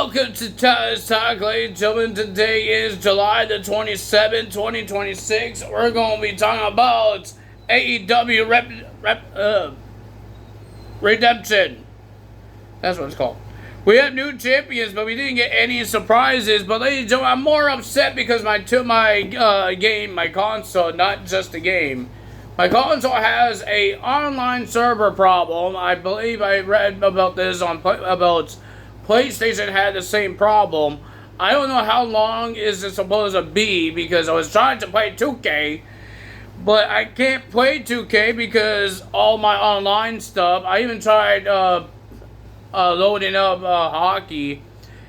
Welcome to Tyler's Talk, ladies and gentlemen. Today is July the 27th, 2026. We're going to be talking about AEW Redemption. That's what it's called. We have new champions, but we didn't get any surprises. But ladies and gentlemen, I'm more upset because my console, not just the game. My console has a online server problem. I believe I read about this about PlayStation had the same problem. I don't know how long is it supposed to be because I was trying to play 2K, but I can't play 2K because all my online stuff. I even tried loading up hockey.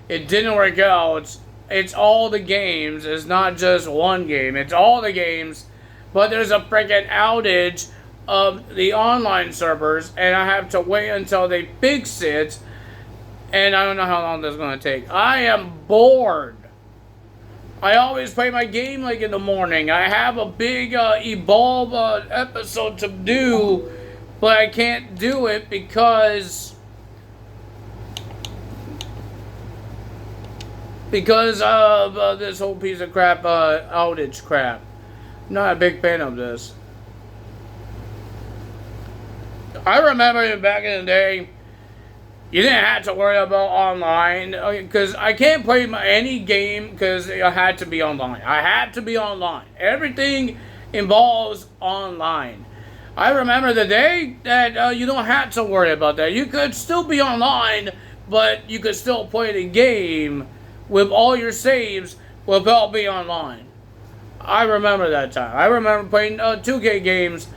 It didn't work out. It's all the games. It's not just one game. It's all the games. But there's a freaking outage of the online servers, and I have to wait until they fix it. And I don't know how long that's going to take. I am bored. I always play my game like in the morning. I have a big Evolve episode to do, but I can't do it because of this whole piece of crap outage crap. I'm not a big fan of this. I remember back in the day, you didn't have to worry about online, because I can't play any game because I had to be online. I have to be online. Everything involves online. I remember the day that you don't have to worry about that. You could still be online, but you could still play the game with all your saves without being online. I remember that time. I remember playing 2K games.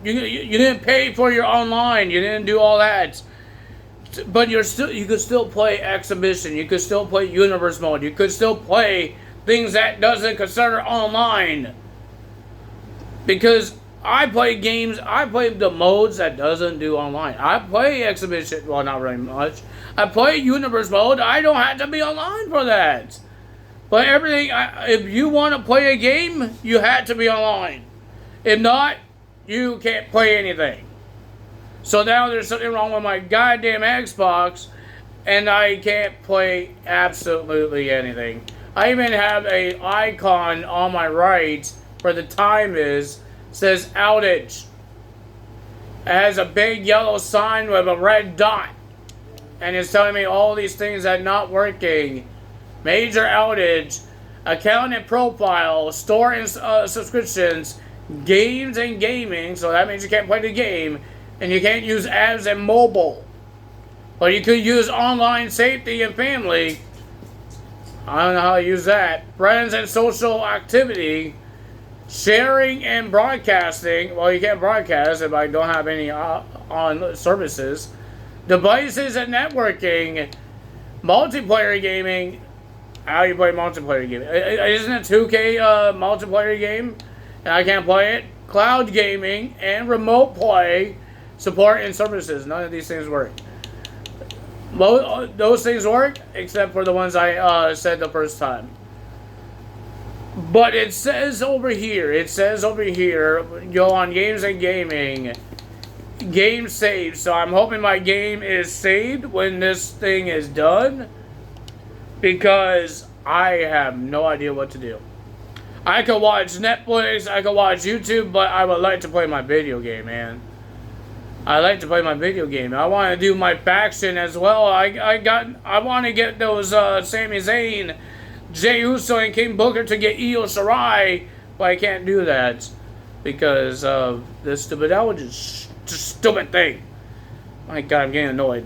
You didn't pay for your online. You didn't do all that. But you could still play exhibition. You could still play universe mode. You could still play things that doesn't consider online. Because I play games. I play the modes that doesn't do online. I play exhibition. Well, not very much. I play universe mode. I don't have to be online for that. But everything. If you want to play a game, you had to be online. If not, you can't play anything. So now there's something wrong with my goddamn Xbox, and I can't play absolutely anything. I even have a icon on my right where the time says outage. It has a big yellow sign with a red dot, and it's telling me all these things are not working. Major outage, account and profile, store and subscriptions, games and gaming, so that means you can't play the game. And you can't use apps and mobile. But you could use online safety and family. I don't know how to use that. Friends and social activity. Sharing and broadcasting. Well, you can't broadcast if I don't have any on services. Devices and networking. Multiplayer gaming. How do you play multiplayer gaming? Isn't it 2K multiplayer game? And I can't play it. Cloud gaming and remote play. Support and services. None of these things work. Those things work, except for the ones I said the first time. But it says over here, go on games and gaming, game saved. So I'm hoping my game is saved when this thing is done, because I have no idea what to do. I could watch Netflix, I could watch YouTube, but I would like to play my video game, man. I like to play my video game. I want to do my faction as well. I want to get those Sami Zayn, Jey Uso, and King Booker to get Io Shirai, but I can't do that because of this stupid outage. Stupid thing. My God, I'm getting annoyed.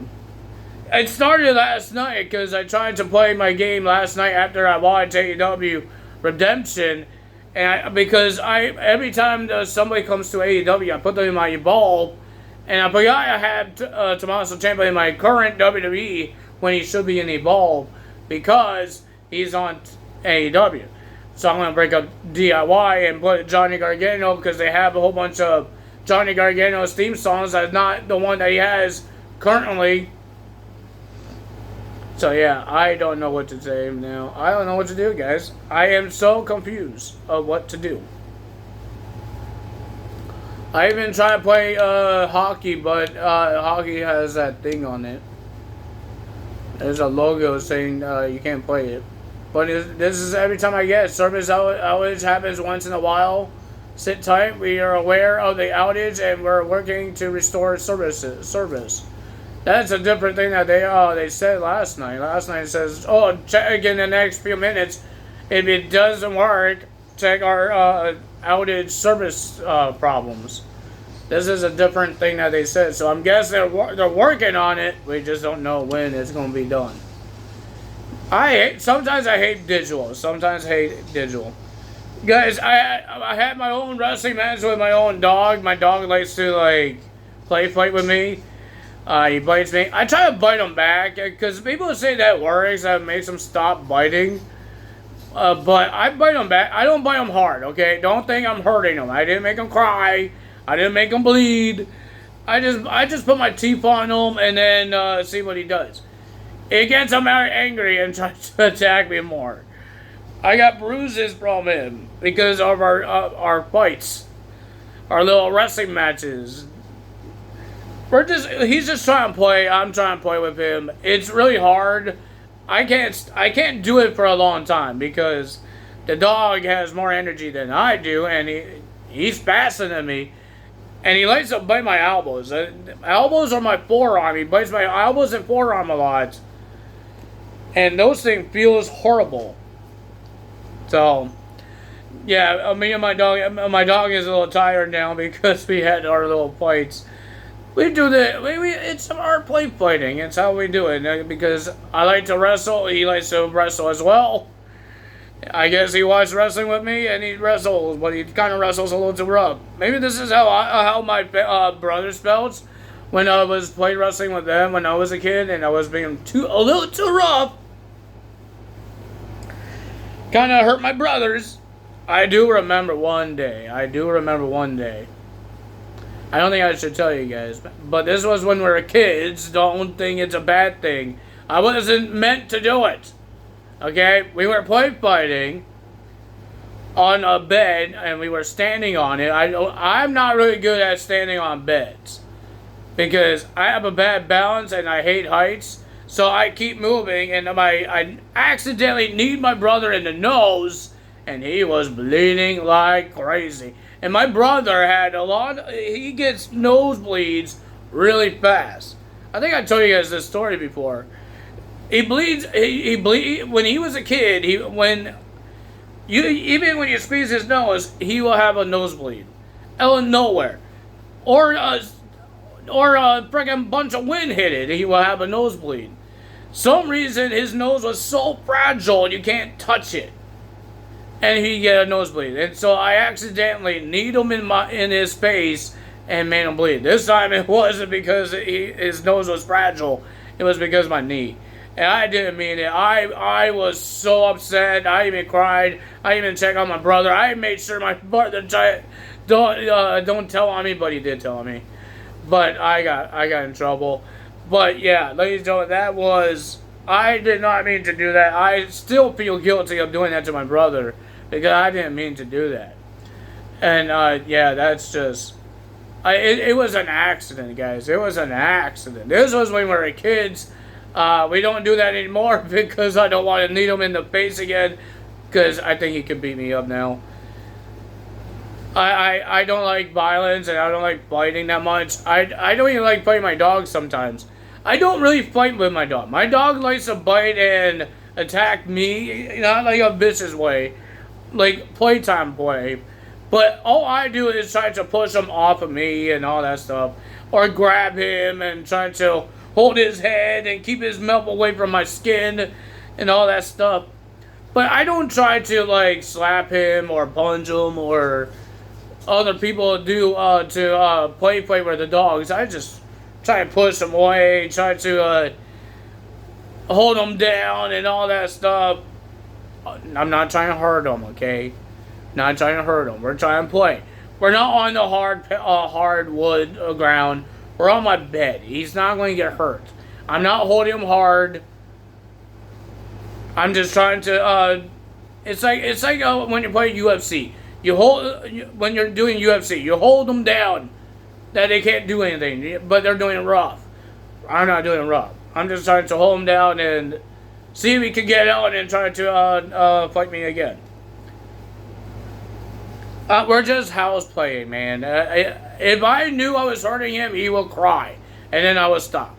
It started last night because I tried to play my game last night after I watched AEW Redemption, and because every time somebody comes to AEW, I put them in my Evolve. And I forgot I had Tommaso Ciampa in my current WWE when he should be in Evolve because he's on AEW. So I'm going to break up DIY and put Johnny Gargano because they have a whole bunch of Johnny Gargano's theme songs. That's not the one that he has currently. So yeah, I don't know what to say now. I don't know what to do, guys. I am so confused of what to do. I even tried to play hockey, but hockey has that thing on it. There's a logo saying you can't play it. But this is every time I get service outage happens once in a while. Sit tight. We are aware of the outage and we're working to restore service. That's a different thing that they said last night. Last night it says, "Oh, check in the next few minutes. If it doesn't work, check our outage service problems." This is a different thing that they said. So I'm guessing they're working on it. We just don't know when it's going to be done. Sometimes I hate digital. Sometimes I hate digital. Guys, I had my own wrestling match with my own dog. My dog likes to like fight with me. He bites me. I try to bite him back because people say that works. That makes him stop biting. But I bite him back. I don't bite him hard. Okay, don't think I'm hurting him. I didn't make him cry. I didn't make him bleed. I just put my teeth on him and then see what he does. It gets him very angry and tries to attack me more. I got bruises from him because of our fights, our little wrestling matches. He's just trying to play. I'm trying to play with him. It's really hard. I can't do it for a long time because the dog has more energy than I do, and he's faster than me. And he likes to bite my elbows. Elbows are my forearm. He bites my elbows and forearm a lot. And those things feels horrible. So, yeah, me and my dog is a little tired now because we had our little fights. We do that. It's our play fighting. It's how we do it. Because I like to wrestle. He likes to wrestle as well. I guess he watched wrestling with me and he wrestles, but he kind of wrestles a little too rough. Maybe this is how my brothers felt when I was playing wrestling with them when I was a kid and I was being a little too rough. Kind of hurt my brothers. I do remember one day. I don't think I should tell you guys, but this was when we were kids. Don't think it's a bad thing. I wasn't meant to do it. Okay, we were play fighting on a bed and we were standing on it. I'm not really good at standing on beds because I have a bad balance and I hate heights. So I keep moving and I accidentally kneed my brother in the nose and he was bleeding like crazy. And my brother had he gets nosebleeds really fast. I think I told you guys this story before. He bleeds. He bleed when he was a kid. Even when you squeeze his nose, he will have a nosebleed, out of nowhere, or a freaking bunch of wind hit it. He will have a nosebleed. Some reason his nose was so fragile you can't touch it, and he get a nosebleed. And so I accidentally kneed him in his face and made him bleed. This time it wasn't because his nose was fragile. It was because of my knee. And I didn't mean it. I was so upset. I even cried. I even checked on my brother. I made sure my brother don't tell on me, but he did tell on me. But I got in trouble. But yeah, ladies and gentlemen, I did not mean to do that. I still feel guilty of doing that to my brother because I didn't mean to do that. And yeah, that's just. It was an accident, guys. It was an accident. This was when we were kids. We don't do that anymore because I don't want to knee him in the face again because I think he could beat me up now. I don't like violence and I don't like fighting that much. I don't even like fighting my dog sometimes. I don't really fight with my dog. My dog likes to bite and attack me, not like a vicious way, like playtime play. But all I do is try to push him off of me and all that stuff. Or grab him and try to hold his head and keep his mouth away from my skin and all that stuff. But I don't try to like slap him or punch him or other people do to play with the dogs. I just try to push them away, try to hold them down and all that stuff. I'm not trying to hurt them, okay? Not trying to hurt them. We're trying to play. We're not on the hardwood ground. We're on my bed. He's not going to get hurt. I'm not holding him hard. I'm just trying to. It's like when you play UFC. When you're doing UFC, you hold them down that they can't do anything, but they're doing it rough. I'm not doing it rough. I'm just trying to hold him down and see if he can get out and try to fight me again. We're just house playing, man. If I knew I was hurting him, he will cry, and then I will stop.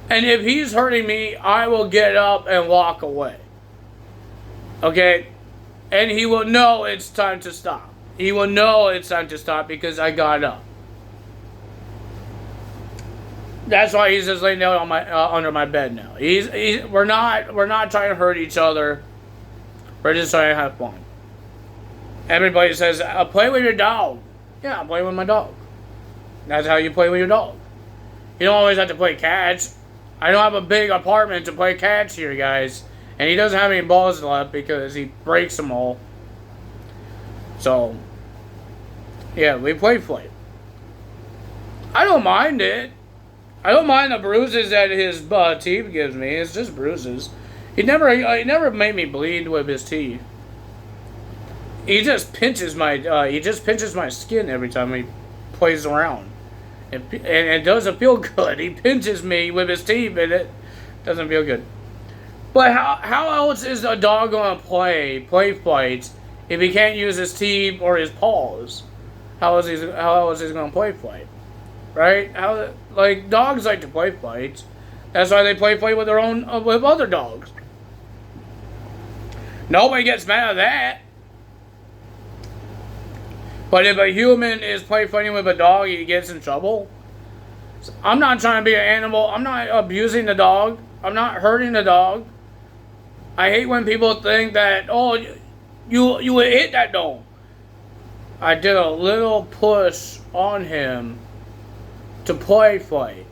And if he's hurting me, I will get up and walk away. Okay? And he will know it's time to stop. He will know it's time to stop because I got up. That's why he's just laying down on my under my bed now. We're not trying to hurt each other. We're just trying to have fun. Everybody says, play with your dog. Yeah, I'm playing with my dog. That's how you play with your dog. You don't always have to play catch. I don't have a big apartment to play catch here, guys. And he doesn't have any balls left because he breaks them all. So, yeah, we play fight. I don't mind it. I don't mind the bruises that his teeth gives me. It's just bruises. He never made me bleed with his teeth. He just pinches my skin every time he plays around, and it doesn't feel good. He pinches me with his teeth, and it doesn't feel good. But how else is a dog gonna play fights if he can't use his teeth or his paws? How else is he gonna play fight? Right? Like dogs like to play fights. That's why they play fight with their own with other dogs. Nobody gets mad at that. But if a human is play fighting with a dog, he gets in trouble. So I'm not trying to be an animal. I'm not abusing the dog. I'm not hurting the dog. I hate when people think that, oh, you would hit that dog. I did a little push on him to play fight.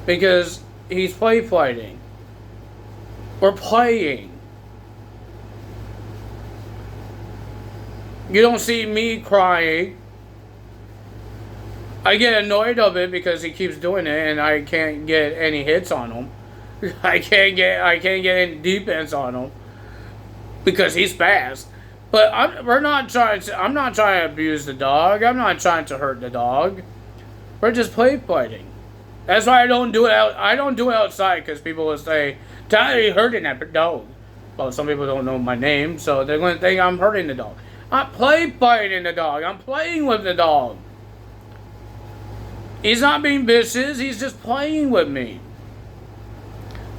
Because he's play fighting. We're playing. You don't see me crying. I get annoyed of it because he keeps doing it and I can't get any hits on him. I can't get any defense on him because he's fast. But I'm not trying to abuse the dog. I'm not trying to hurt the dog. We're just play fighting. That's why I don't do it outside because people will say, "Tyler, you're hurting that dog." Well, some people don't know my name, so they're going to think I'm hurting the dog. I'm play fighting the dog. I'm playing with the dog. He's not being vicious. He's just playing with me.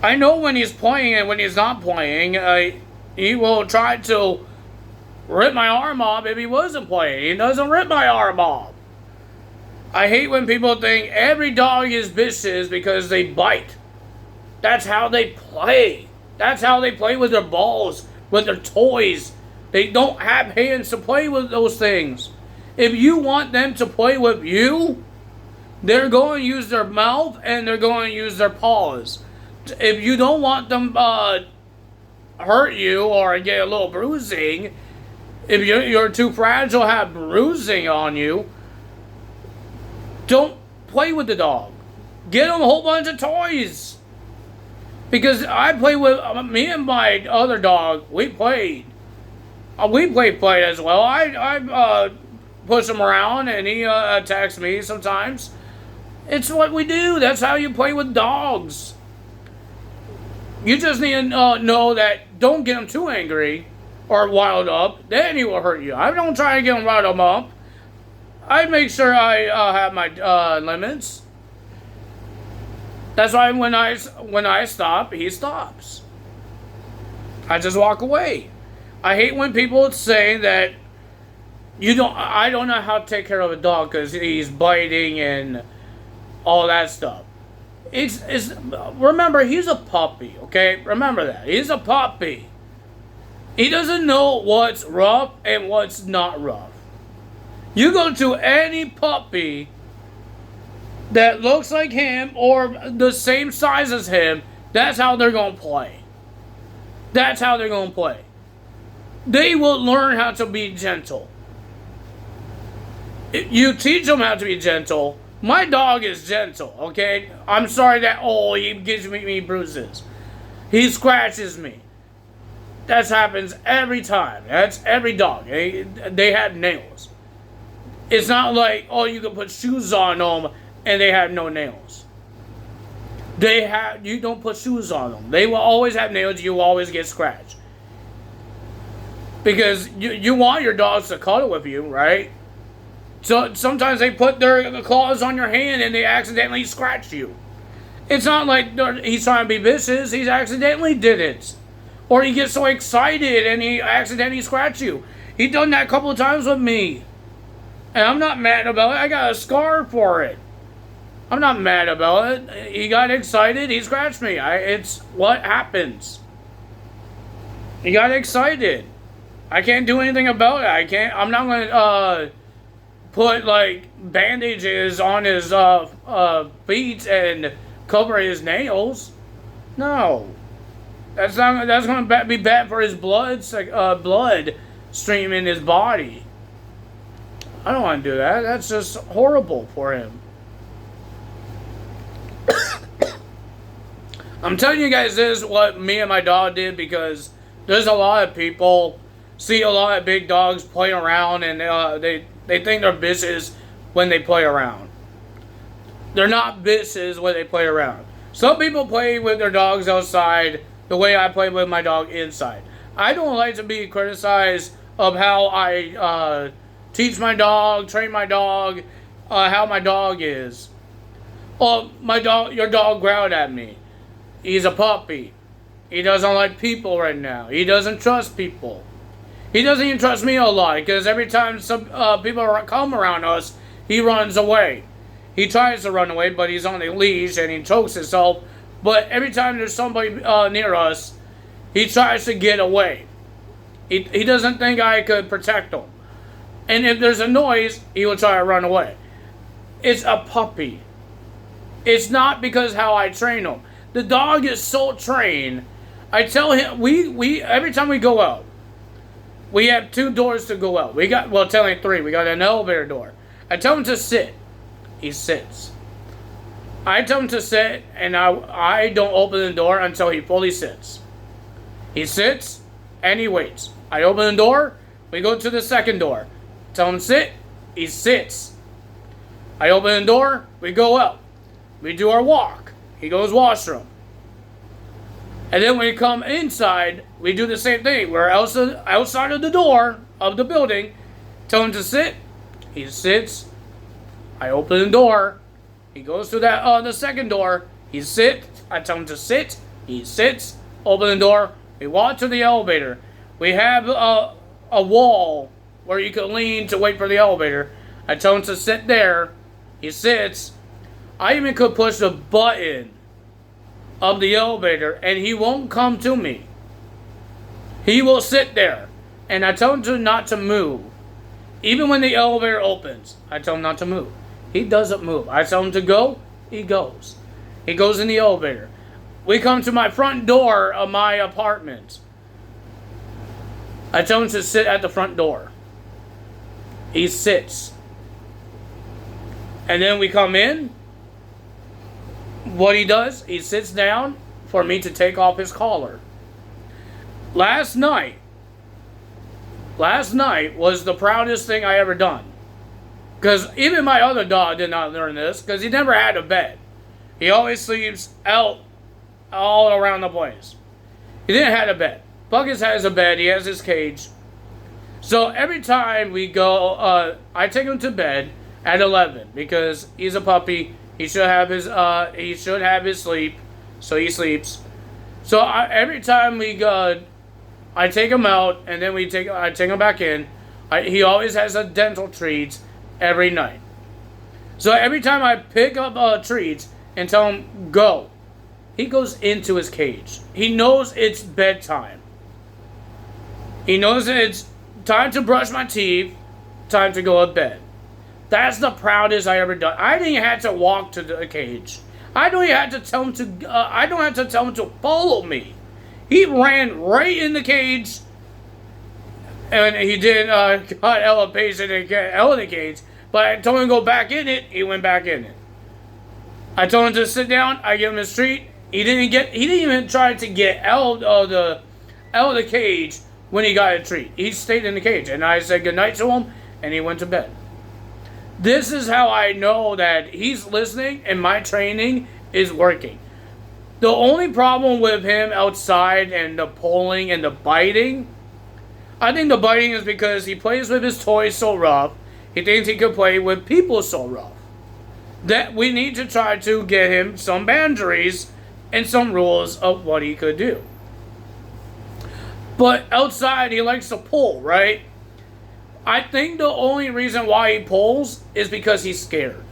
I know when he's playing and when he's not playing. He will try to rip my arm off if he wasn't playing. He doesn't rip my arm off. I hate when people think every dog is vicious because they bite. That's how they play. That's how they play with their balls, with their toys. They don't have hands to play with those things. If you want them to play with you, they're going to use their mouth and they're going to use their paws. If you don't want them hurt you or get a little bruising, if you're too fragile to have bruising on you, don't play with the dog. Get him a whole bunch of toys. Because I play with me and my other dog. We played. We play fight as well. I push him around and he attacks me sometimes. It's what we do. That's how you play with dogs. You just need to know that don't get him too angry or wild up. Then he will hurt you. I don't try to get him riled up. I make sure I have my limits. That's why when I stop, he stops. I just walk away. I hate when people say that I don't know how to take care of a dog because he's biting and all that stuff. Remember, he's a puppy, okay? Remember that. He's a puppy. He doesn't know what's rough and what's not rough. You go to any puppy that looks like him or the same size as him, that's how they're going to play. That's how they're going to play. They will learn how to be gentle. You teach them how to be gentle. My dog is gentle, okay? I'm sorry that, he gives me bruises. He scratches me. That happens every time. That's every dog. They have nails. It's not like, you can put shoes on them and they have no nails. You don't put shoes on them. They will always have nails. You will always get scratched. Because you want your dogs to cuddle with you, right? So sometimes they put their claws on your hand and they accidentally scratch you. It's not like he's trying to be vicious. He accidentally did it. Or he gets so excited and he accidentally scratched you. He done that a couple of times with me. And I'm not mad about it. I got a scar for it. I'm not mad about it. He got excited. He scratched me. It's what happens. He got excited. I can't do anything about it. I'm not going to put like bandages on his feet and cover his nails. No. That's going to be bad for his blood stream in his body. I don't want to do that. That's just horrible for him. I'm telling you guys this is what me and my dog did, because there's a lot of people see a lot of big dogs play around and they think they're vicious when they play around. They're not vicious when they play around. Some people play with their dogs outside the way I play with my dog inside. I don't like to be criticized of how I teach my dog, train my dog, how my dog is. Oh, your dog growled at me. He's a puppy. He doesn't like people right now. He doesn't trust people. He doesn't even trust me a lot, because every time some people come around us, he runs away. He tries to run away, but he's on a leash and he chokes himself. But every time there's somebody near us, he tries to get away. He doesn't think I could protect him. And if there's a noise, he will try to run away. It's a puppy. It's not because how I train him. The dog is so trained. I tell him, we every time we go out, we have 2 doors to go out. Technically 3. We got an elevator door. I tell him to sit. He sits. I tell him to sit, and I don't open the door until he fully sits. He sits, and he waits. I open the door. We go to the second door. Tell him to sit. He sits. I open the door. We go out. We do our walk. He goes washroom. And then when we come inside, we do the same thing. We're outside of the door of the building. Tell him to sit. He sits. I open the door. He goes to the second door. He sits. I tell him to sit. He sits. Open the door. We walk to the elevator. We have a wall where you can lean to wait for the elevator. I tell him to sit there. He sits. I even could push the button of the elevator and he won't come to me. He will sit there. And I tell him not to move. Even when the elevator opens, I tell him not to move. He doesn't move. I tell him to go, he goes. He goes in the elevator. We come to my front door of my apartment. I tell him to sit at the front door. He sits. And then we come in. What he does, he sits down for me to take off his collar. Last night was the proudest thing I ever done. Because even my other dog did not learn this, because he never had a bed. He always sleeps out all around the place. He didn't have a bed. Buckets has a bed. He has his cage. So every time we go, I take him to bed at 11 because he's a puppy. He should have his sleep, so he sleeps. So every time we go, I take him out, and then I take him back in. He always has a dental treats every night. So every time I pick up treats and tell him go, he goes into his cage. He knows it's bedtime. He knows that it's time to brush my teeth, time to go to bed. That's the proudest I ever done. I didn't have to walk to the cage. I don't even have to tell him to. I don't have to tell him to follow me. He ran right in the cage, and he did got elevation and get out of the cage. But I told him to go back in it. He went back in it. I told him to sit down. I gave him his treat. He didn't even try to get out of the cage when he got a treat. He stayed in the cage, and I said goodnight to him, and he went to bed. This is how I know that he's listening and my training is working. The only problem with him outside and the pulling and the biting, I think the biting is because he plays with his toys so rough. He thinks he could play with people so rough. That we need to try to get him some boundaries and some rules of what he could do. But outside, he likes to pull, right? I think the only reason why he pulls is because he's scared.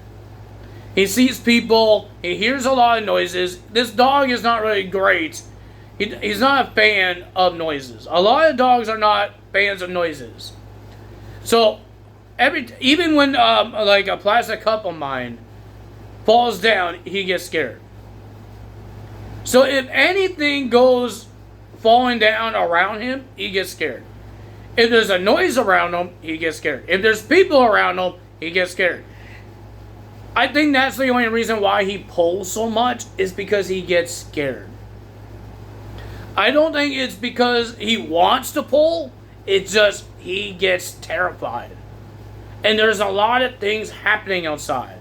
He sees people, he hears a lot of noises. This dog is not really great. He's not a fan of noises. A lot of dogs are not fans of noises. So, even when like a plastic cup of mine falls down, he gets scared. So if anything goes falling down around him, he gets scared. If there's a noise around him, he gets scared. If there's people around him, he gets scared. I think that's the only reason why he pulls so much is because he gets scared. I don't think it's because he wants to pull. It's just he gets terrified. And there's a lot of things happening outside.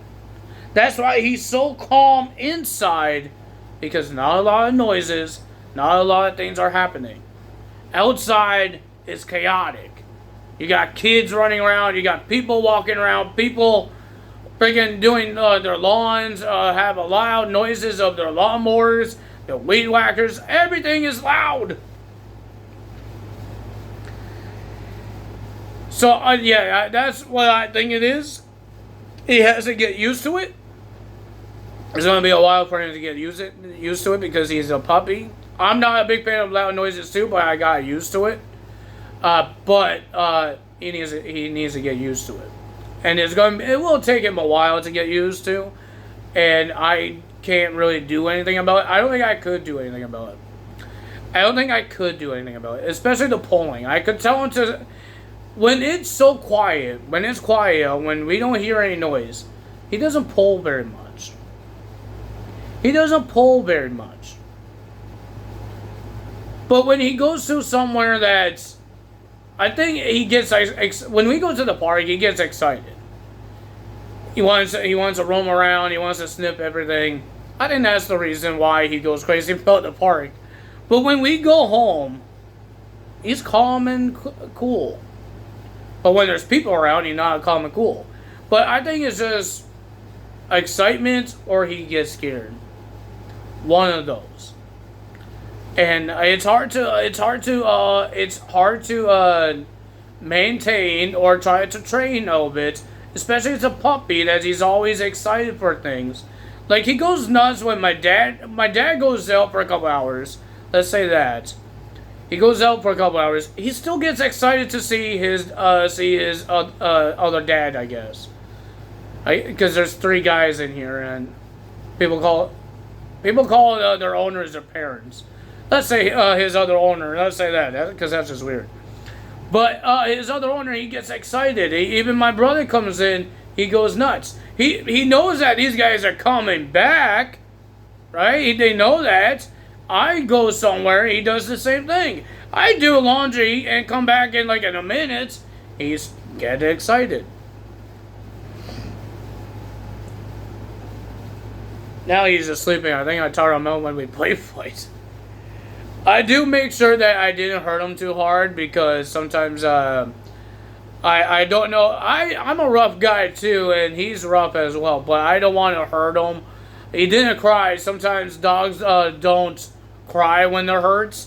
That's why he's so calm inside, because not a lot of noises, not a lot of things are happening. Outside is chaotic. You got kids running around, you got people walking around, people freaking doing their lawns, have loud noises of their lawnmowers, the weed whackers, everything is loud. So, yeah, that's what I think it is. He has to get used to it. It's going to be a while for him to get used to it because he's a puppy. I'm not a big fan of loud noises too, but I got used to it. But he needs to get used to it. And it will take him a while to get used to. And I can't really do anything about it. I don't think I could do anything about it. Especially the pulling. I could tell him to... When it's so quiet, when we don't hear any noise, he doesn't pull very much. But when he goes to somewhere that's... I think he gets... When we go to the park, he gets excited. He wants to roam around. He wants to sniff everything. I think that's the reason why he goes crazy about the park. But when we go home, he's calm and cool. But when there's people around, he's not calm and cool. But I think it's just excitement or he gets scared. One of those. And it's hard to maintain or try to train a little bit, especially as a puppy that he's always excited for things. Like he goes nuts when my dad goes out for a couple hours. Let's say that. He goes out for a couple hours. He still gets excited to see his other dad, I guess. Because there's 3 guys in here, and people call their owners their parents. Let's say his other owner. Let's say that, because that's just weird. But his other owner, he gets excited. Even my brother comes in, he goes nuts. He knows that these guys are coming back, right? They know that. I go somewhere, he does the same thing. I do laundry and come back in a minute. He's getting excited. Now he's just sleeping. I think I taught him out when we play fight. I do make sure that I didn't hurt him too hard because sometimes I don't know. I'm a rough guy too, and he's rough as well. But I don't want to hurt him. He didn't cry. Sometimes dogs don't cry when they're hurt.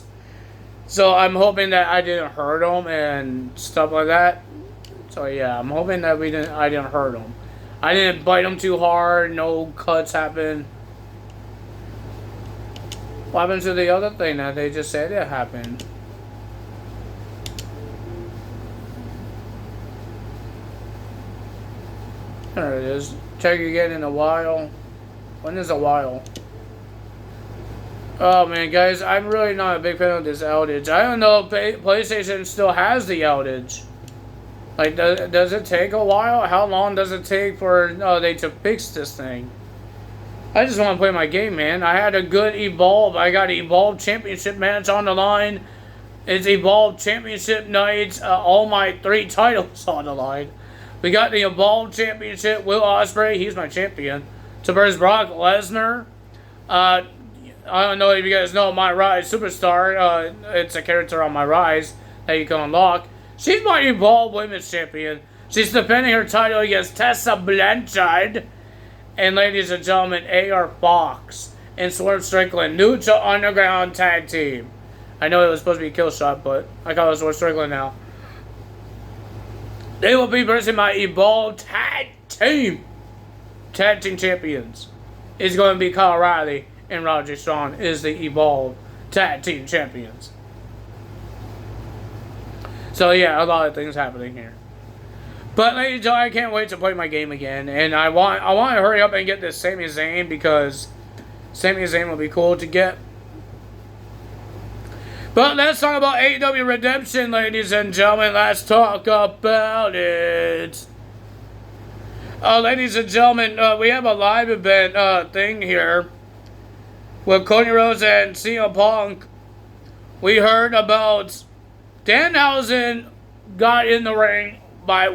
So I'm hoping that I didn't hurt him and stuff like that. So yeah, I'm hoping that I didn't hurt him. I didn't bite him too hard. No cuts happened. What happened to the other thing that they just said it happened? There it is. Check again in a while. When is a while? Oh man, guys, I'm really not a big fan of this outage. I don't know if PlayStation still has the outage. Like, does it take a while? How long does it take for they to fix this thing? I just want to play my game, man. I had a good Evolve. I got Evolve Championship match on the line. It's Evolve Championship night. All my 3 titles on the line. We got the Evolve Championship. Will Ospreay, he's my champion. To versus Brock Lesnar. I don't know if you guys know My Rise Superstar. It's a character on My Rise that you can unlock. She's my Evolved Women's Champion. She's defending her title against Tessa Blanchard. And ladies and gentlemen, AR Fox and Swerve Strickland. Neutral Underground Tag Team. I know it was supposed to be a kill shot, but I call it Swerve Strickland now. They will be versus my Evolved Tag Team Champions. It's going to be Kyle O'Reilly and Roger Strong is the Evolved Tag Team Champions. So yeah, a lot of things happening here. But ladies and gentlemen, I can't wait to play my game again, and I want to hurry up and get this Sami Zayn because Sami Zayn will be cool to get. But let's talk about AEW Redemption, ladies and gentlemen. Let's talk about it. Ladies and gentlemen, we have a live event thing here with Cody Rhodes and CM Punk. We heard about Danhausen got in the ring by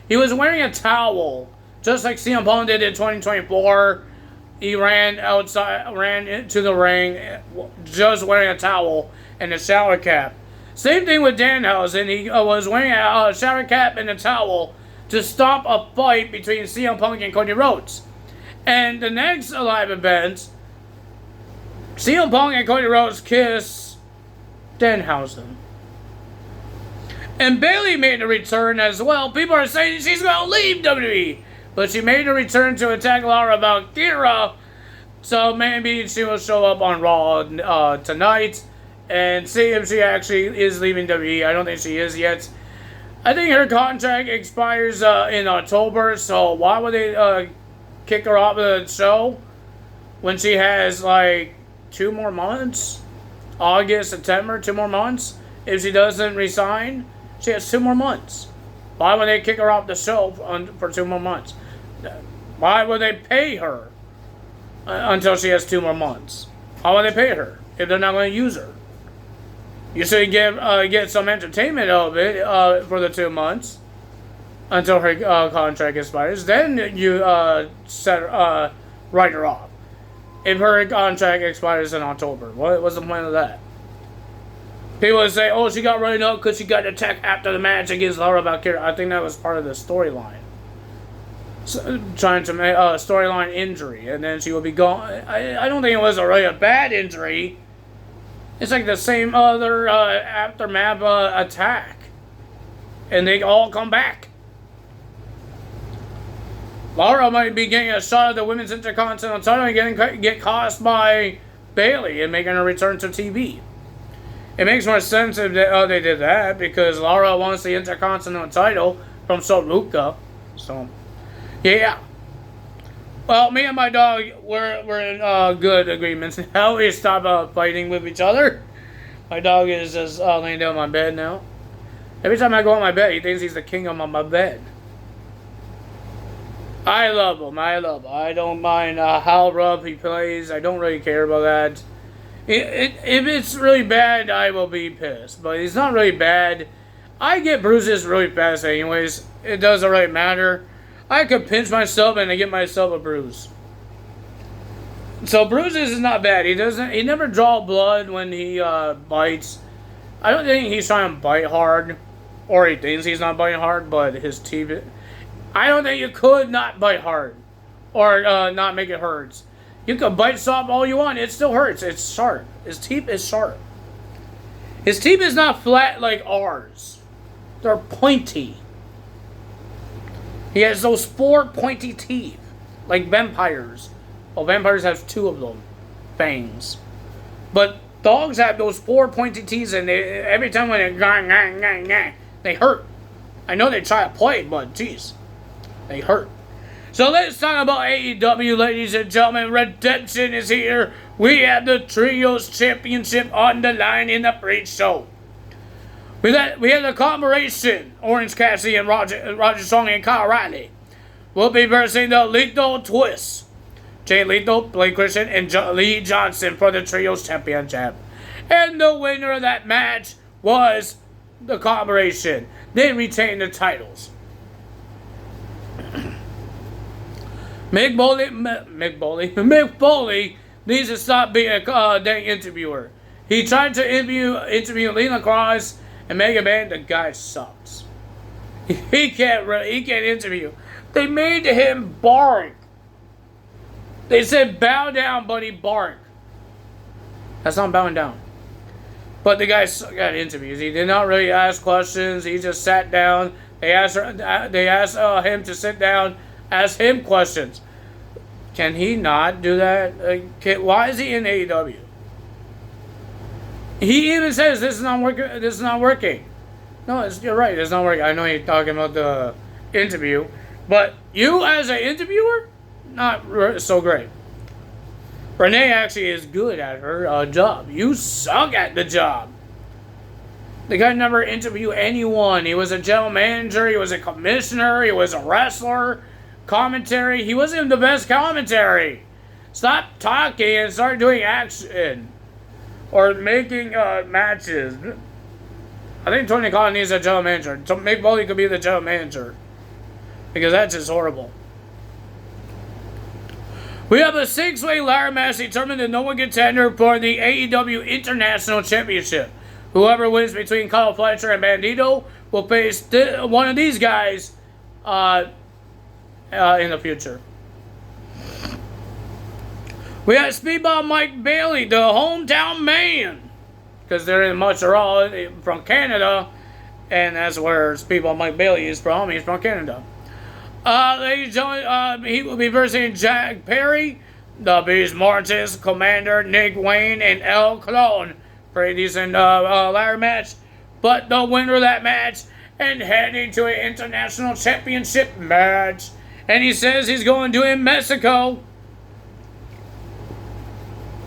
he was wearing a towel, just like CM Punk did in 2024. He ran into the ring just wearing a towel and a shower cap. Same thing with Danhausen. He was wearing a shower cap and a towel to stop a fight between CM Punk and Cody Rhodes. And the next live event, CM Punk and Cody Rhodes kiss Danhausen. And Bayley made a return as well. People are saying she's going to leave WWE. But she made a return to attack Laura Valkyria. So maybe she will show up on Raw tonight and see if she actually is leaving WWE. I don't think she is yet. I think her contract expires in October. So why would they kick her off the show when she has like 2 more months? August, September, 2 more months. If she doesn't resign, she has 2 more months. Why would they kick her off the show for 2 more months? Why would they pay her until she has 2 more months? Why would they pay her if they're not going to use her? You should get some entertainment out of it for the 2 months until her contract expires. Then you write her off. If her contract expires in October, what's the point of that? People would say, oh, she got running up because she got attacked after the match against Laura Valkyria. I think that was part of the storyline. So, trying to make a storyline injury, and then she will be gone. I don't think it was really a bad injury. It's like the same other aftermath attack. And they all come back. Laura might be getting a shot at the Women's Intercontinental title and get cost by Bayley and making her return to TV. It makes more sense if they did that because Laura wants the Intercontinental title from Soluka. So, yeah. Well, me and my dog, we're in good agreements. Now we stop fighting with each other. My dog is just laying down on my bed now. Every time I go on my bed, he thinks he's the king on my bed. I love him. I don't mind how rough he plays. I don't really care about that. If it's really bad, I will be pissed. But it's not really bad. I get bruises really fast anyways. It doesn't really matter. I could pinch myself and I get myself a bruise. So bruises is not bad. He never draws blood when he bites. I don't think he's trying to bite hard. Or he thinks he's not biting hard, but his teeth... I don't think you could not bite hard. Or not make it hurt. You can bite soft all you want. It still hurts. It's sharp. His teeth is sharp. His teeth is not flat like ours. They're pointy. He has those 4 pointy teeth. Like vampires. Well, vampires have 2 of them. Fangs. But dogs have those 4 pointy teeth and every time when they hurt. I know they try to play, but jeez. They hurt. So let's talk about AEW, ladies and gentlemen. Redemption is here. We have the Trios Championship on the line in the pre-show. We have the collaboration. Orange Cassidy and Roger Strong and Kyle O'Reilly will be versing the Lethal Twist. Jay Lethal, Blake Christian, and Lee Johnson for the Trios Championship. And the winner of that match was the collaboration. They retained the titles. Mick Foley needs to stop being a dang interviewer. He tried to interview Lena Cross and Mega Man. The guy sucks. He can't interview. They made him bark. They said bow down, buddy, bark. That's not bowing down. But the guy got interviews. He did not really ask questions. He just sat down. They asked him to sit down, ask him questions. Can he not do that? Why is he in AEW? He even says this is not working. This is not working. No, you're right. It's not working. I know you're talking about the interview, but you as an interviewer, not so great. Renee actually is good at her job. You suck at the job. The guy never interviewed anyone. He was a general manager. He was a commissioner. He was a wrestler. Commentary. He wasn't the best commentary. Stop talking and start doing action. Or making matches. I think Tony Khan needs a general manager. Mick Foley could be the general manager. Because that's just horrible. We have a 6-way ladder match determined the number one contender for the AEW International Championship. Whoever wins between Kyle Fletcher and Bandito will face one of these guys in the future. We have Speedball Mike Bailey, the hometown man. Because they're in Montreal from Canada. And that's where Speedball Mike Bailey is from. He's from Canada. Ladies and gentlemen, he will be versing Jack Perry, the Beast Mortis, Commander Nick Wayne, and El Colon. Pretty decent ladder match. But the winner of that match and heading to an international championship match. And he says he's going to in Mexico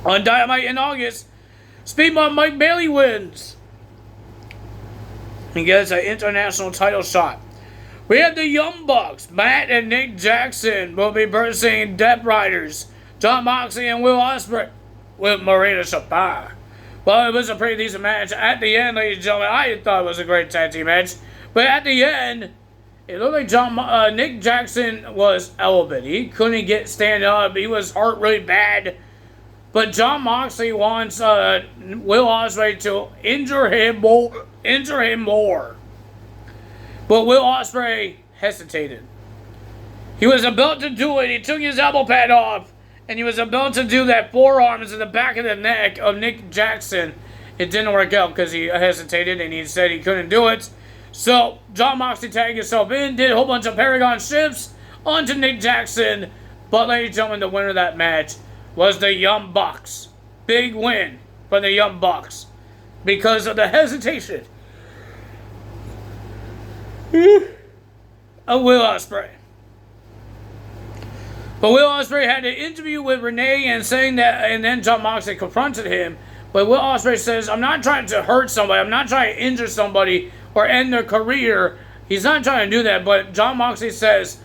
on Dynamite in August. Speedball Mike Bailey wins. He gets an international title shot. We have the Young Bucks. Matt and Nick Jackson will be versing Death Riders, Jon Moxley and Will Ospreay with Marina Shafir. Well, it was a pretty decent match. At the end, ladies and gentlemen, I thought it was a great tag team match. But at the end, it looked like Nick Jackson was elevated. He couldn't stand up. He was hurt really bad. But Jon Moxley wants Will Ospreay to injure him more. But Will Ospreay hesitated. He was about to do it. He took his elbow pad off. And he was about to do that forearms in the back of the neck of Nick Jackson. It didn't work out because he hesitated and he said he couldn't do it. So Jon Moxley tagged himself in, did a whole bunch of Paragon shifts onto Nick Jackson. But ladies and gentlemen, the winner of that match was the Young Bucks. Big win for the Young Bucks because of the hesitation of Will Ospreay. But Will Ospreay had an interview with Renee and saying that, and then Jon Moxley confronted him. But Will Ospreay says, I'm not trying to hurt somebody. I'm not trying to injure somebody or end their career. He's not trying to do that. But Jon Moxley says,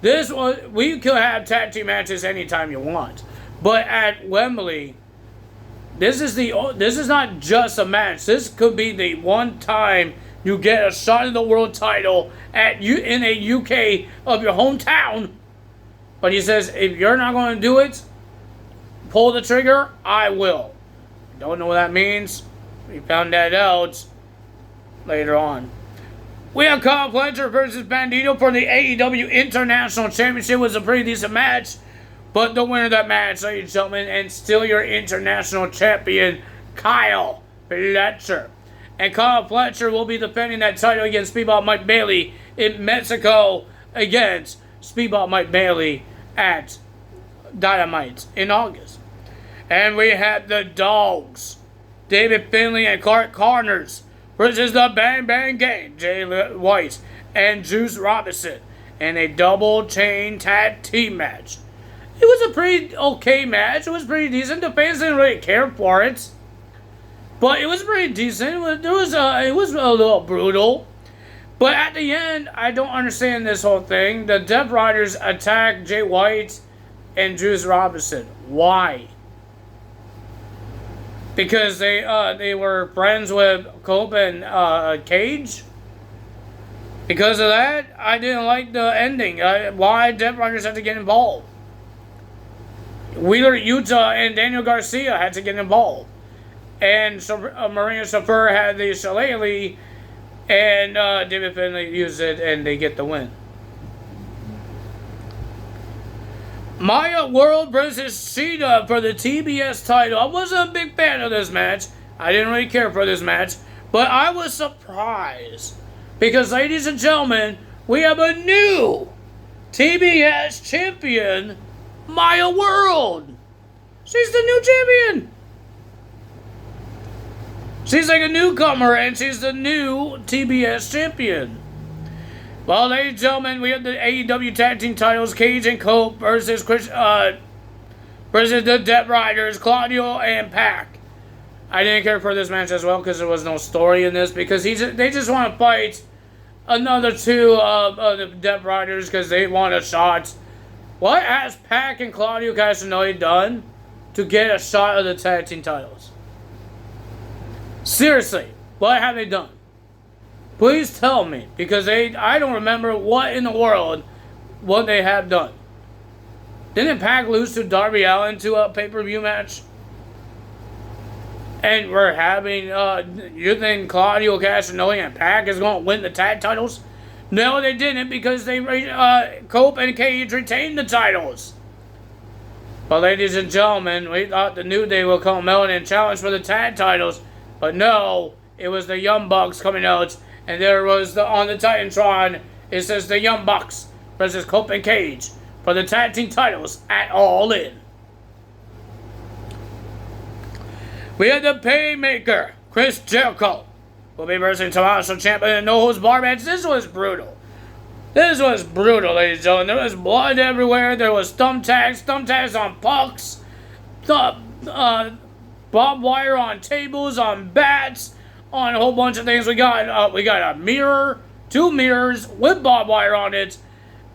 we could have tag team matches anytime you want. But at Wembley, this is not just a match. This could be the one time you get a shot at the world title in a UK of your hometown. But he says, if you're not going to do it, pull the trigger, I will. Don't know what that means. We found that out later on. We have Kyle Fletcher versus Bandito for the AEW International Championship. It was a pretty decent match. But the winner of that match, ladies and gentlemen, and still your international champion, Kyle Fletcher. And Kyle Fletcher will be defending that title against Speedball Mike Bailey in Mexico against Speedball Mike Bailey at Dynamite in August. And we have the Dogs, David Finlay and Clark Connors versus the Bang Bang Gang, Jay White and Juice Robinson in a double chain tag team match. It was a pretty okay match. It was pretty decent. The fans didn't really care for it, but it was pretty decent. It was a little brutal. But at the end, I don't understand this whole thing. The Death Riders attacked Jay White and Juice Robinson. Why? Because they were friends with Cope and Cage? Because of that, I didn't like the ending. Why Death Riders had to get involved? Wheeler Yuta and Daniel Garcia had to get involved. And so, Marina Shafir had the Shillelagh, and David Finlay used it, and they get the win. Maya World versus Sheeta for the TBS title. I wasn't a big fan of this match. I didn't really care for this match. But I was surprised. Because, ladies and gentlemen, we have a new TBS champion, Maya World. She's the new champion. She's like a newcomer, and she's the new TBS champion. Well, ladies and gentlemen, we have the AEW Tag Team titles, Cage and Cope versus versus the Death Riders, Claudio and Pac. I didn't care for this match as well because there was no story in this, because they just want to fight another two of the Death Riders because they want a shot. What has Pac and Claudio Castagnoli done to get a shot of the Tag Team titles? Seriously, what have they done? Please tell me, because I don't remember what in the world what they have done. Didn't Pac lose to Darby Allin to a pay-per-view match? And we're having, you think Claudio Castagnoli and Pac is going to win the tag titles? No, they didn't, because Cope and Cage retained the titles. But ladies and gentlemen, we thought the New Day will come out and challenge for the tag titles. But no, it was the Young Bucks coming out. And there was on the Titantron, it says the Young Bucks versus Cope and Cage for the tag team titles at All In. We had the Paymaker, Chris Jericho, will be versus Tommaso Ciampa in a no-holds-barred match. This was brutal. This was brutal, ladies and gentlemen. There was blood everywhere. There was thumbtacks on pucks, barbed wire on tables, on bats, on a whole bunch of things. We got a mirror, 2 mirrors with barbed wire on it,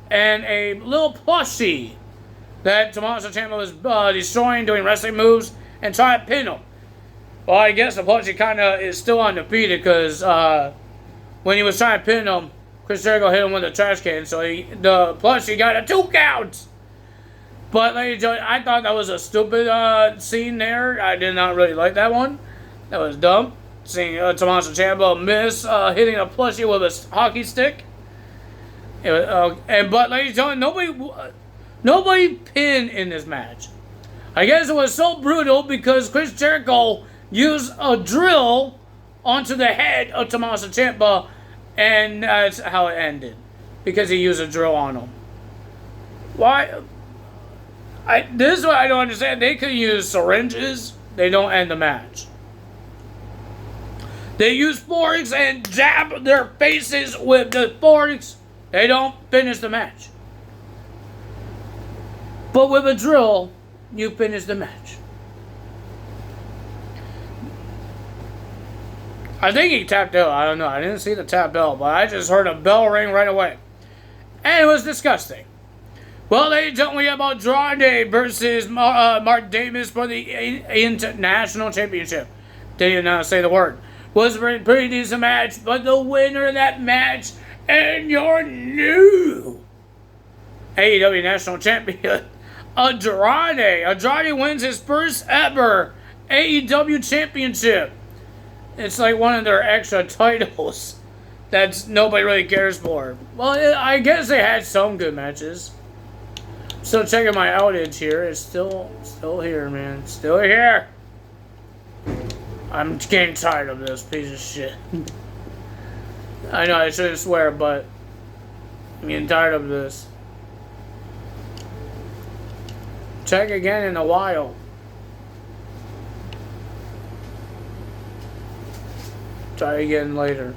and a little plushie that Tommaso Ciampa was destroying, doing wrestling moves, and trying to pin him. Well, I guess the plushie kind of is still undefeated, because when he was trying to pin him, Chris Jericho hit him with a trash can, so the plushie got a 2 count. But ladies and gentlemen, I thought that was a stupid scene there. I did not really like that one. That was dumb. Seeing Tommaso Ciampa miss hitting a plushie with a hockey stick. But ladies and gentlemen, nobody pinned in this match. I guess it was so brutal because Chris Jericho used a drill onto the head of Tommaso Ciampa, and that's how it ended. Because he used a drill on him. Why? This is what I don't understand. They could use syringes. They don't end the match. They use forks and jab their faces with the forks. They don't finish the match. But with a drill, you finish the match. I think he tapped out. I don't know. I didn't see the tap out, but I just heard a bell ring right away. And it was disgusting. Well, ladies and gentlemen, we have Andrade versus Mark Davis for the International Championship. Didn't even say the word. Was a pretty decent match, but the winner of that match and your new AEW National Champion, Andrade. Andrade wins his first ever AEW Championship. It's like one of their extra titles that nobody really cares for. Well, I guess they had some good matches. Still checking my outage here. It's still here, man. Still here. I'm getting tired of this piece of shit. I know I shouldn't swear, but I'm getting tired of this. Check again in a while. Try again later.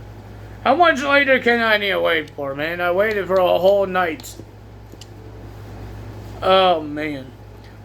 How much later can I need to wait for, man? I waited for a whole night. Oh, man.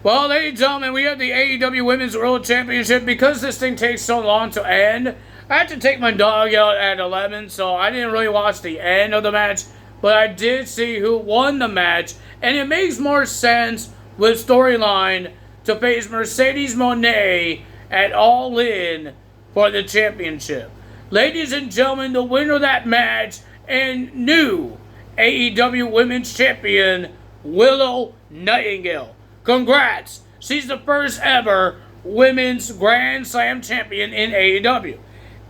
Well, ladies and gentlemen, we have the AEW Women's World Championship. Because this thing takes so long to end, I had to take my dog out at 11, so I didn't really watch the end of the match. But I did see who won the match, and it makes more sense with storyline to face Mercedes Moné at All In for the championship. Ladies and gentlemen, the winner of that match and new AEW Women's Champion, Willow Nightingale. Congrats! she's the first ever women's Grand Slam champion in AEW.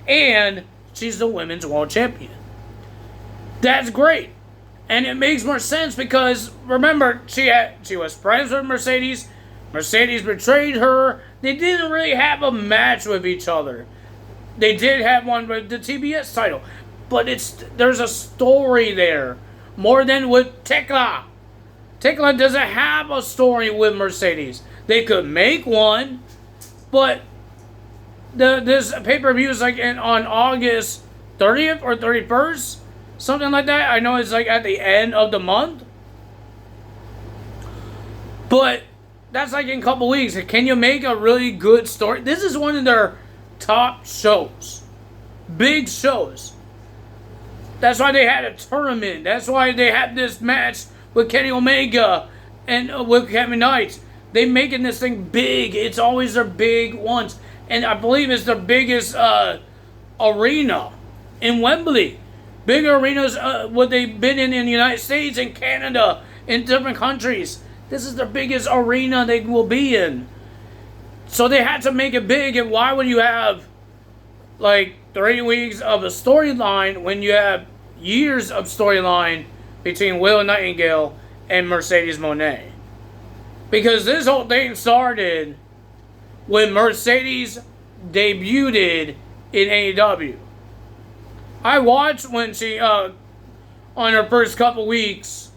And she's the women's world champion. That's great. And it makes more sense because, remember, she was friends with Mercedes. Mercedes betrayed her. They didn't really have a match with each other. They did have one with the TBS title. But there's a story there. More than with Tekla. Tekla doesn't have a story with Mercedes. They could make one. But this pay-per-view is like on August 30th or 31st. Something like that. I know it's like at the end of the month. But that's like in a couple weeks. Can you make a really good story? This is one of their top shows. Big shows. That's why they had a tournament. That's why they had this match with Kenny Omega and with Kevin Knight. They making this thing big. It's always their big ones. And I believe it's their biggest arena in Wembley. Bigger arenas what they've been in the United States and Canada, in different countries. This is the biggest arena they will be in. So they had to make it big, and why would you have like 3 weeks of a storyline when you have years of storyline between Will Nightingale and Mercedes Moné? Because this whole thing started when Mercedes debuted in AEW. I watched when she, on her first couple weeks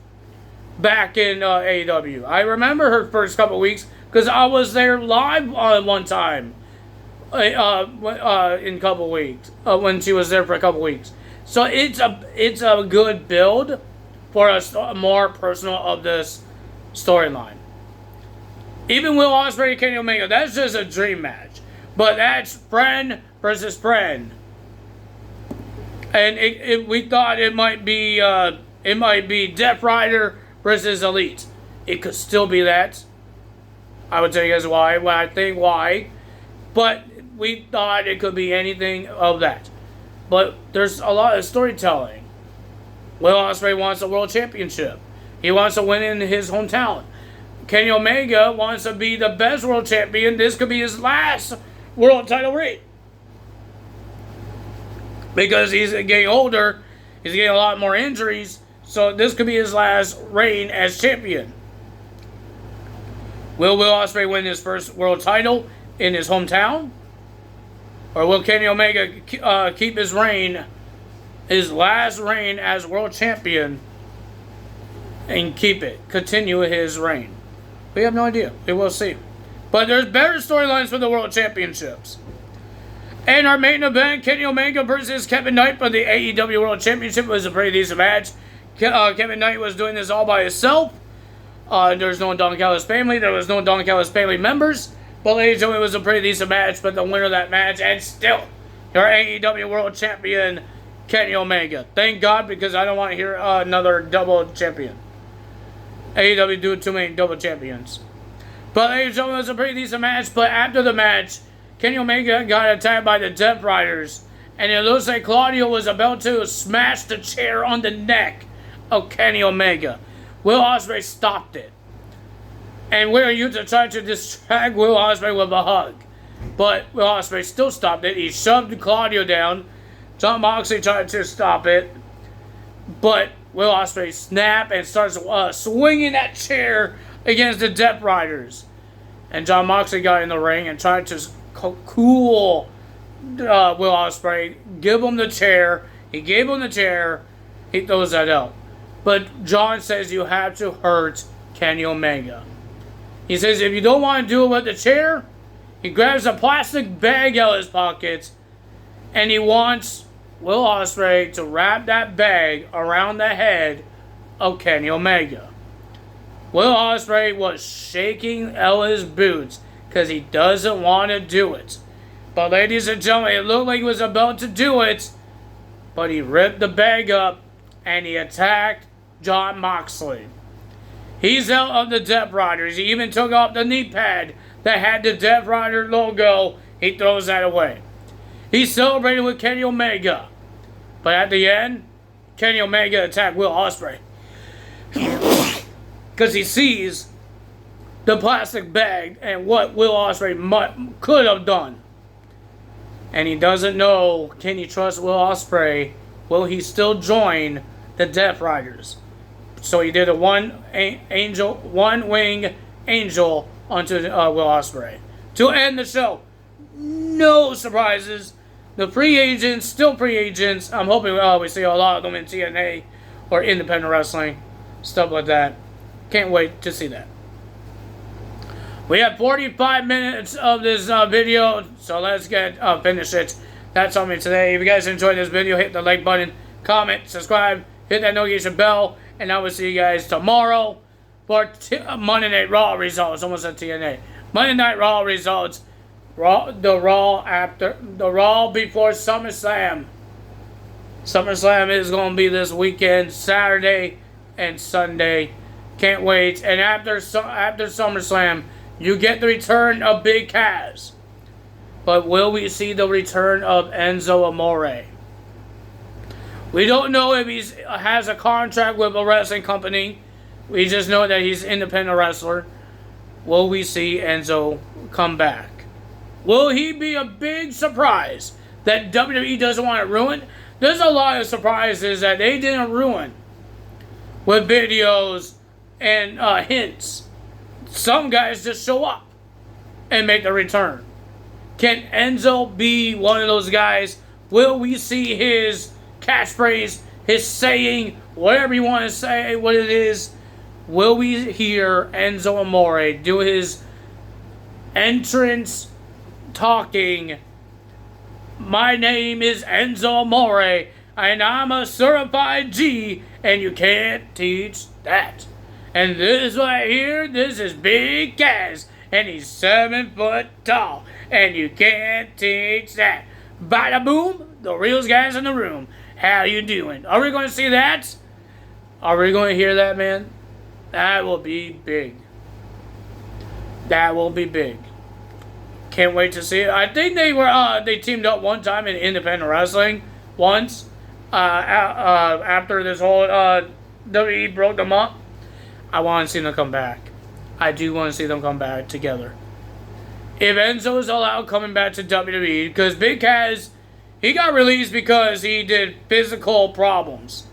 back in AEW. I remember her first couple weeks because I was there live one time in a couple weeks when she was there for a couple weeks. So it's a good build for a more personal of this storyline. Even Will Ospreay and Kenny Omega, that's just a dream match. But that's friend versus friend. And we thought it might be Death Rider versus Elite. It could still be that. I would tell you guys why. Well, I think why. But we thought it could be anything of that. But there's a lot of storytelling. Will Ospreay wants a world championship. He wants to win in his hometown. Kenny Omega wants to be the best world champion. This could be his last world title reign. Because he's getting older, he's getting a lot more injuries, so this could be his last reign as champion. Will Ospreay win his first world title in his hometown? Or will Kenny Omega keep his reign, his last reign as world champion, and continue his reign? We have no idea. We will see. But there's better storylines for the world championships. And our main event, Kenny Omega versus Kevin Knight for the AEW World Championship, was a pretty decent match. Kevin Knight was doing this all by himself. There was no Don Callis family. There was no Don Callis family members. But ladies and gentlemen, it was a pretty decent match. But the winner of that match, and still, your AEW World Champion, Kenny Omega. Thank God, because I don't want to hear another double champion. AEW do too many double champions. But ladies and gentlemen, it was a pretty decent match. But after the match, Kenny Omega got attacked by the Death Riders, and it looks like Claudio was about to smash the chair on the neck of Kenny Omega. Will Ospreay stopped it. And Will Yuta tried to distract Will Ospreay with a hug. But Will Ospreay still stopped it. He shoved Claudio down. Jon Moxley tried to stop it. But Will Ospreay snapped and starts swinging that chair against the Death Riders. And Jon Moxley got in the ring and tried to cool Will Ospreay, give him the chair. He gave him the chair. He throws that out. But John says you have to hurt Kenny Omega. He says if you don't want to do it with the chair, he grabs a plastic bag out of his pocket and he wants Will Ospreay to wrap that bag around the head of Kenny Omega. Will Ospreay was shaking out his boots because he doesn't want to do it. But ladies and gentlemen, it looked like he was about to do it, but he ripped the bag up and he attacked Jon Moxley. He's out of the Death Riders. He even took off the knee pad that had the Death Rider logo. He throws that away. He celebrated with Kenny Omega. But at the end, Kenny Omega attacked Will Ospreay. Because he sees the plastic bag and what Will Ospreay could have done. And he doesn't know, can he trust Will Ospreay? Will he still join the Death Riders? So he did a one wing angel onto Will Ospreay to end the show. No surprises. The free agents, still free agents. I'm hoping we see a lot of them in TNA or independent wrestling, stuff like that. Can't wait to see that. We have 45 minutes of this video, so let's get finish it. That's on me today. If you guys enjoyed this video, hit the like button, comment, subscribe, hit that notification bell, and I will see you guys tomorrow for Monday Night Raw results. Almost at TNA. Monday Night Raw results. The Raw before SummerSlam. SummerSlam is going to be this weekend, Saturday and Sunday. Can't wait. And after SummerSlam, you get the return of Big Cass. But will we see the return of Enzo Amore? We don't know if he has a contract with a wrestling company. We just know that he's an independent wrestler. Will we see Enzo come back? Will he be a big surprise that WWE doesn't want to ruin? There's a lot of surprises that they didn't ruin with videos and hints. Some guys just show up and make the return. Can Enzo be one of those guys? Will we see his catchphrase, his saying, whatever you want to say, what it is? Will we hear Enzo Amore do his entrance talking? My name is Enzo Amore, and I'm a certified G, and you can't teach that. And this right here, this is Big Cass, and he's 7 foot tall, and you can't teach that. Bada boom, the realest guys in the room. How you doing? Are we going to see that? Are we going to hear that, man? That will be big. That will be big. Can't wait to see it. I think they teamed up one time in independent wrestling once. After this whole WWE broke them up. I want to see them come back. I do want to see them come back together. If Enzo is allowed coming back to WWE, because Big Cass, he got released because he did physical problems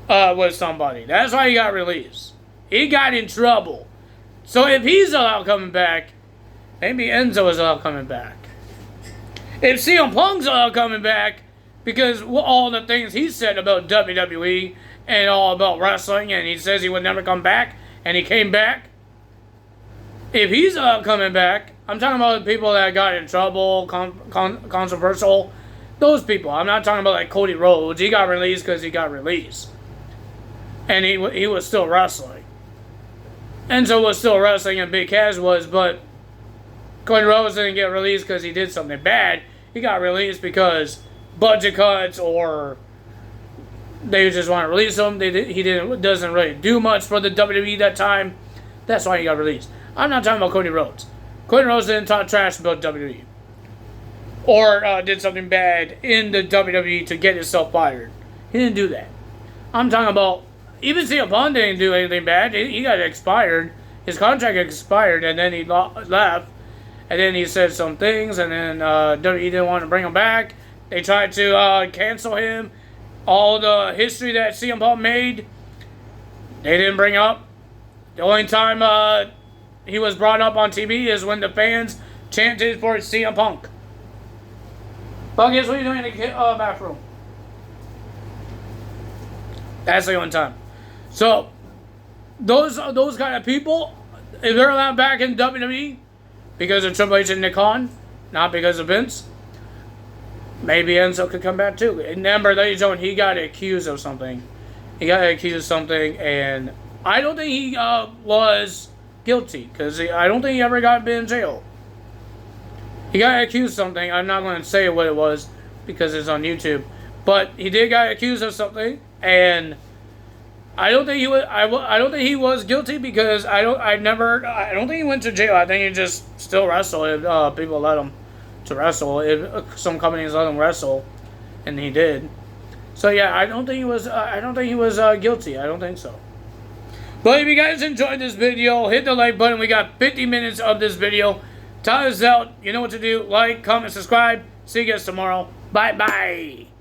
with somebody. That's why he got released. He got in trouble. So if he's allowed coming back, maybe Enzo is allowed coming back. If CM Punk's allowed coming back, because all the things he said about WWE and all about wrestling, and he says he would never come back, and he came back. If he's allowed coming back, I'm talking about the people that got in trouble, controversial, those people. I'm not talking about like Cody Rhodes. He got released because he got released. And he was still wrestling. Enzo was still wrestling and Big Cass was, but Cody Rhodes didn't get released because he did something bad. He got released because budget cuts or they just want to release him. He doesn't really do much for the WWE that time. That's why he got released. I'm not talking about Cody Rhodes. Cody Rhodes didn't talk trash about WWE. Or did something bad in the WWE to get himself fired. He didn't do that. I'm talking about, even CM Punk didn't do anything bad. He got expired. His contract expired, and then he left. And then he said some things, and then WWE didn't want to bring him back. They tried to cancel him. All the history that CM Punk made, they didn't bring up. The only time he was brought up on TV is when the fans chanted for CM Punk. Buggers, what are you doing in the bathroom? That's the only time. So, those kind of people, if they're allowed back in WWE because of Triple H and Nick Khan, not because of Vince, maybe Enzo could come back too. Remember, ladies and gentlemen, he got accused of something. And I don't think he was guilty because I don't think he ever got in jail. He got accused of something. I'm not going to say what it was because it's on YouTube, but he did get accused of something, and I don't think he was. I don't think he was guilty because I don't think he went to jail. I think he just still wrestled if people let him to wrestle. If some companies let him wrestle, and he did. So yeah, I don't think he was. I don't think he was guilty. I don't think so. But if you guys enjoyed this video, hit the like button. We got 50 minutes of this video. Time is out. You know what to do. Like, comment, subscribe. See you guys tomorrow. Bye-bye.